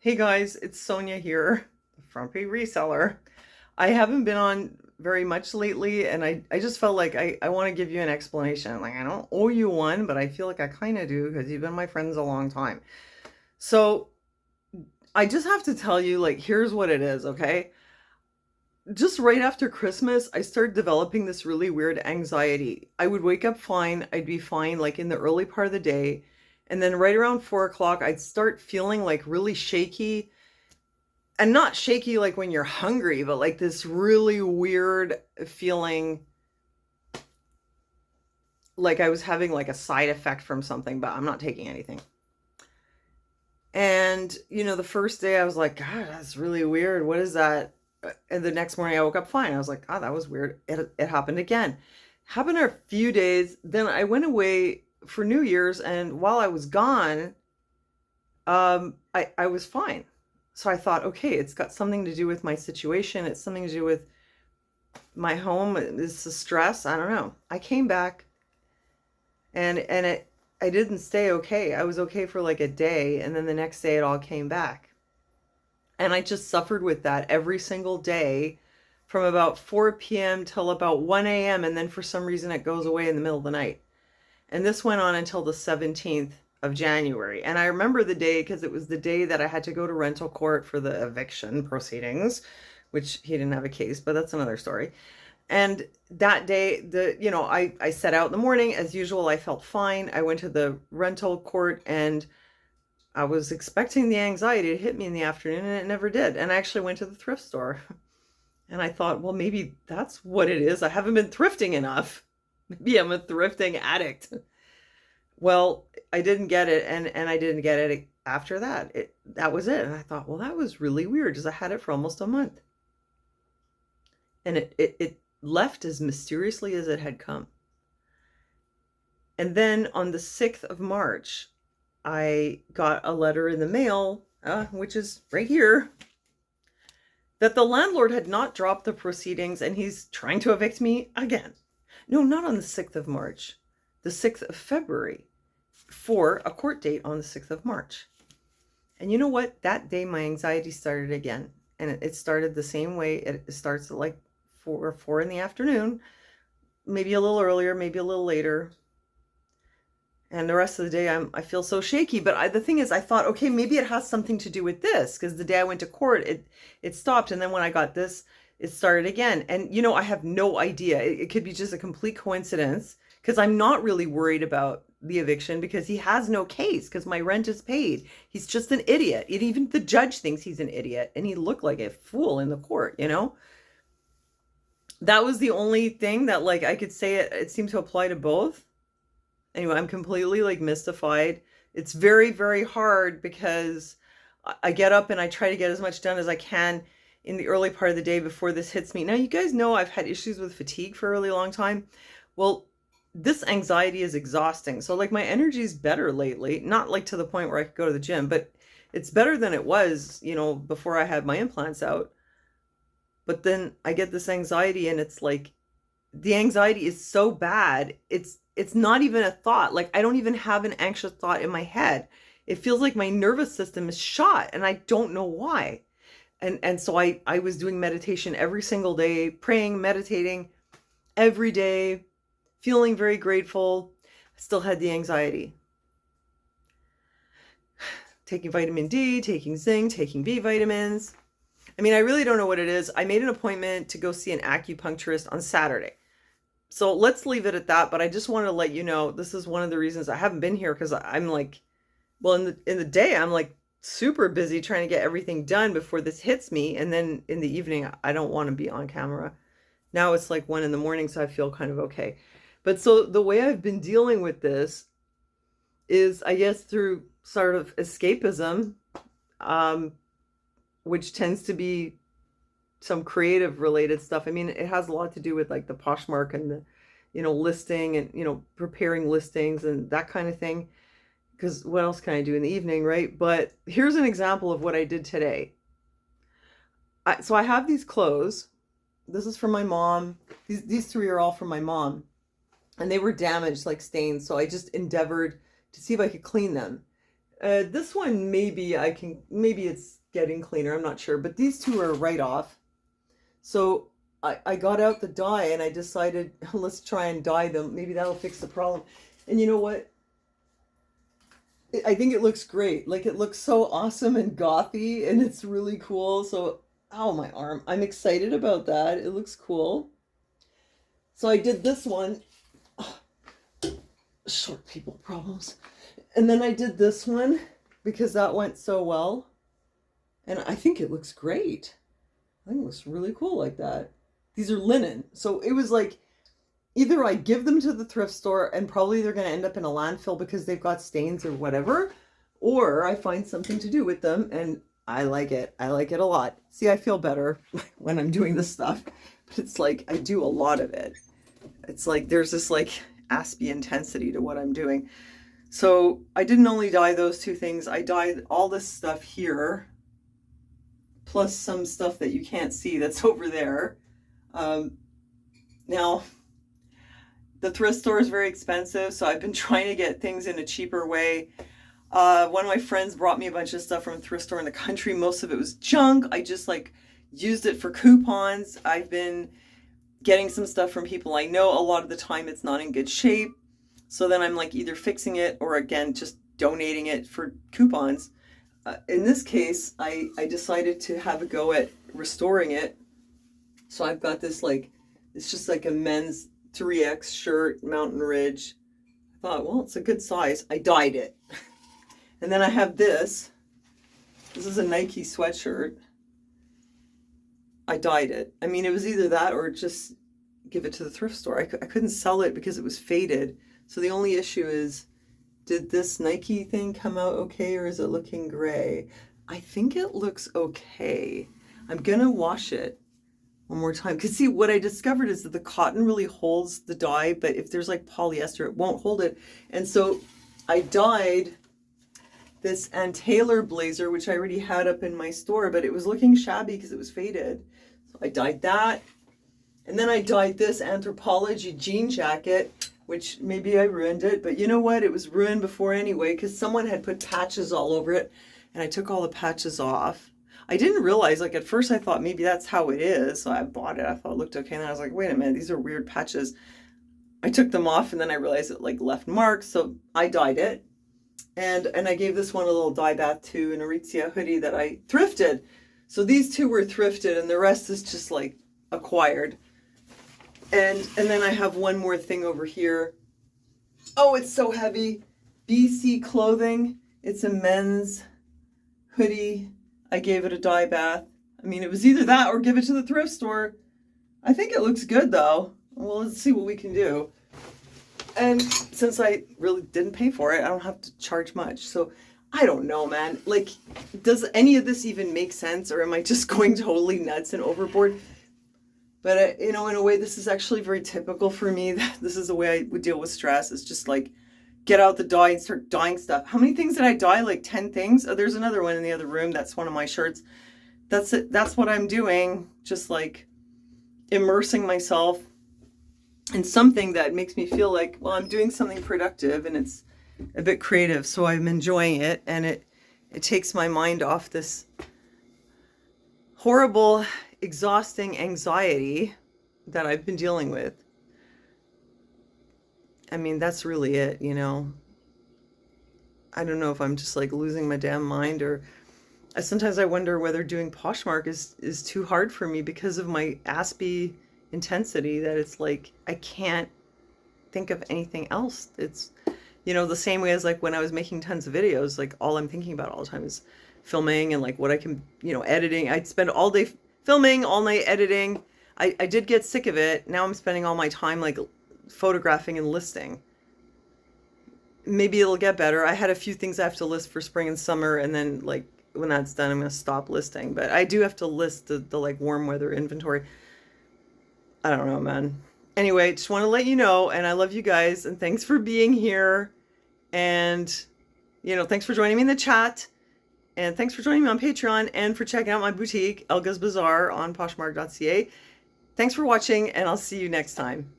Hey guys, it's Sonia here, the front page reseller. I haven't been on very much lately, and I just felt like I want to give you an explanation. Like, I don't owe you one, but I feel like I kind of do because you've been my friends a long time. So I just have to tell you, like, here's what it is, okay? Just right after Christmas, I started developing this really weird anxiety. I would wake up fine, I'd be fine, like in the early part of the day. And then right around 4 o'clock, I'd start feeling like really shaky, and not shaky like when you're hungry, but like this really weird feeling like I was having like a side effect from something, but I'm not taking anything. And, the first day I was like, God, that's really weird. What is that? And the next morning I woke up fine. I was like, oh, that was weird. It happened again. Happened a few days. Then I went away for New Year's. And while I was gone, I was fine. So I thought, okay, it's got something to do with my situation. It's something to do with my home. It's the stress. I don't know. I came back and I didn't stay okay. I was okay for like a day, and then the next day it all came back. And I just suffered with that every single day from about 4 p.m. till about 1 a.m. And then for some reason it goes away in the middle of the night. And this went on until the 17th of January. And I remember the day because it was the day that I had to go to rental court for the eviction proceedings, which he didn't have a case, but that's another story. And that day, I set out in the morning. As usual, I felt fine. I went to the rental court and I was expecting the anxiety to hit me in the afternoon, and it never did. And I actually went to the thrift store. And I thought, well, maybe that's what it is. I haven't been thrifting enough. Maybe I'm a thrifting addict. Well, I didn't get it, and I didn't get it after that. That was it. And I thought, well, that was really weird because I had it for almost a month. And it left as mysteriously as it had come. And then on the 6th of March, I got a letter in the mail, which is right here, that the landlord had not dropped the proceedings and he's trying to evict me again. No, not on the 6th of March, the 6th of February, for a court date on the 6th of March. And you know what? That day my anxiety started again. And it started the same way. It starts at like 4 in the afternoon, maybe a little earlier, maybe a little later. And the rest of the day, I feel so shaky. But the thing is, I thought, okay, maybe it has something to do with this, because the day I went to court, it stopped. And then when I got this, it started again. And, I have no idea. It could be just a complete coincidence, because I'm not really worried about the eviction because he has no case, because my rent is paid. He's just an idiot. Even the judge thinks he's an idiot. And he looked like a fool in the court, That was the only thing that, like, I could say it seemed to apply to both. Anyway, I'm completely like mystified. It's very, very hard because I get up and I try to get as much done as I can in the early part of the day before this hits me. Now, you guys know I've had issues with fatigue for a really long time. Well, this anxiety is exhausting. So like my energy is better lately, not like to the point where I could go to the gym, but it's better than it was, before I had my implants out. But then I get this anxiety, and it's like the anxiety is so bad. It's not even a thought. Like, I don't even have an anxious thought in my head. It feels like my nervous system is shot, and I don't know why. And so I was doing meditation every single day, praying, meditating every day, feeling very grateful. I still had the anxiety. Taking vitamin D, taking zinc, taking B vitamins. I mean, I really don't know what it is. I made an appointment to go see an acupuncturist on Saturday. So let's leave it at that. But I just wanted to let you know, this is one of the reasons I haven't been here, because I'm like, well, in the day, I'm like super busy trying to get everything done before this hits me. And then in the evening, I don't want to be on camera. Now it's like 1 in the morning, so I feel kind of okay. But so the way I've been dealing with this is, I guess, through sort of escapism, which tends to be some creative related stuff. I mean, it has a lot to do with like the Poshmark and the, listing and, preparing listings and that kind of thing. Because what else can I do in the evening, right? But here's an example of what I did today. So I have these clothes. This is from my mom. These 3 are all from my mom. And they were damaged, like stains. So I just endeavored to see if I could clean them. This one, maybe maybe it's getting cleaner. I'm not sure, but these two are right off. So I got out the dye and I decided, let's try and dye them. Maybe that'll fix the problem. And you know what? I think it looks great. Like, it looks so awesome and gothy, and it's really cool. So, ow, my arm. I'm excited about that. It looks cool. So I did this one. Short people problems. And then I did this one because that went so well. And I think it looks great. I think it looks really cool like that. These are linen. So it was like, either I give them to the thrift store and probably they're going to end up in a landfill because they've got stains or whatever, or I find something to do with them, and I like it. I like it a lot. See, I feel better when I'm doing this stuff, but it's like I do a lot of it. It's like there's this like aspy intensity to what I'm doing. So I didn't only dye those two things. I dyed all this stuff here, plus some stuff that you can't see that's over there. Now, the thrift store is very expensive, so I've been trying to get things in a cheaper way. One of my friends brought me a bunch of stuff from a thrift store in the country. Most of it was junk. I just like used it for coupons. I've been getting some stuff from people I know. A lot of the time it's not in good shape. So then I'm like either fixing it or again, just donating it for coupons. In this case, I decided to have a go at restoring it. So I've got this like, it's just like a men's 3X shirt, Mountain Ridge. I thought, well, it's a good size. I dyed it. And then I have this. This is a Nike sweatshirt. I dyed it. I mean, it was either that or just give it to the thrift store. I couldn't sell it because it was faded. So the only issue is, did this Nike thing come out okay, or is it looking gray? I think it looks okay. I'm gonna wash it one more time. Because see, what I discovered is that the cotton really holds the dye, but if there's like polyester, it won't hold it. And so I dyed this Ann Taylor blazer, which I already had up in my store, but it was looking shabby because it was faded. So I dyed that. And then I dyed this Anthropology jean jacket, which maybe I ruined it, but you know what? It was ruined before anyway, because someone had put patches all over it, and I took all the patches off. I didn't realize, like at first I thought maybe that's how it is, so I bought it. I thought it looked okay, and then I was like, wait a minute, these are weird patches. I took them off, and then I realized it like left marks, so I dyed it. And I gave this one a little dye bath too, an Aritzia hoodie that I thrifted. So these two were thrifted, and the rest is just like acquired. And then I have one more thing over here. Oh, it's so heavy. BC Clothing. It's a men's hoodie. I gave it a dye bath. I mean, it was either that or give it to the thrift store. I think it looks good though. Well, let's see what we can do. And since I really didn't pay for it, I don't have to charge much. So I don't know, man. Like, does any of this even make sense, or am I just going totally nuts and overboard? But, you know, in a way, this is actually very typical for me. This is the way I would deal with stress. It's just like, get out the dye and start dyeing stuff. How many things did I dye? Like 10 things? Oh, there's another one in the other room. That's one of my shirts. That's it. That's what I'm doing. Just like immersing myself in something that makes me feel like, well, I'm doing something productive and it's a bit creative. So I'm enjoying it, and it takes my mind off this horrible, exhausting anxiety that I've been dealing with. I mean, that's really it, you know. I don't know if I'm just like losing my damn mind, or sometimes I wonder whether doing Poshmark is too hard for me because of my aspy intensity, that it's like I can't think of anything else. It's, you know, the same way as like when I was making tons of videos, like all I'm thinking about all the time is filming and like what I can, you know, editing. I'd spend all day filming, all night editing. I did get sick of it. Now I'm spending all my time like photographing and listing. Maybe it'll get better. I had a few things I have to list for spring and summer, and then like when that's done, I'm going to stop listing. But I do have to list the like warm weather inventory. I don't know, man. Anyway, just want to let you know, and I love you guys, and thanks for being here. And, you know, thanks for joining me in the chat. And thanks for joining me on Patreon, and for checking out my boutique, Elga's Bazaar, on Poshmark.ca. Thanks for watching, and I'll see you next time.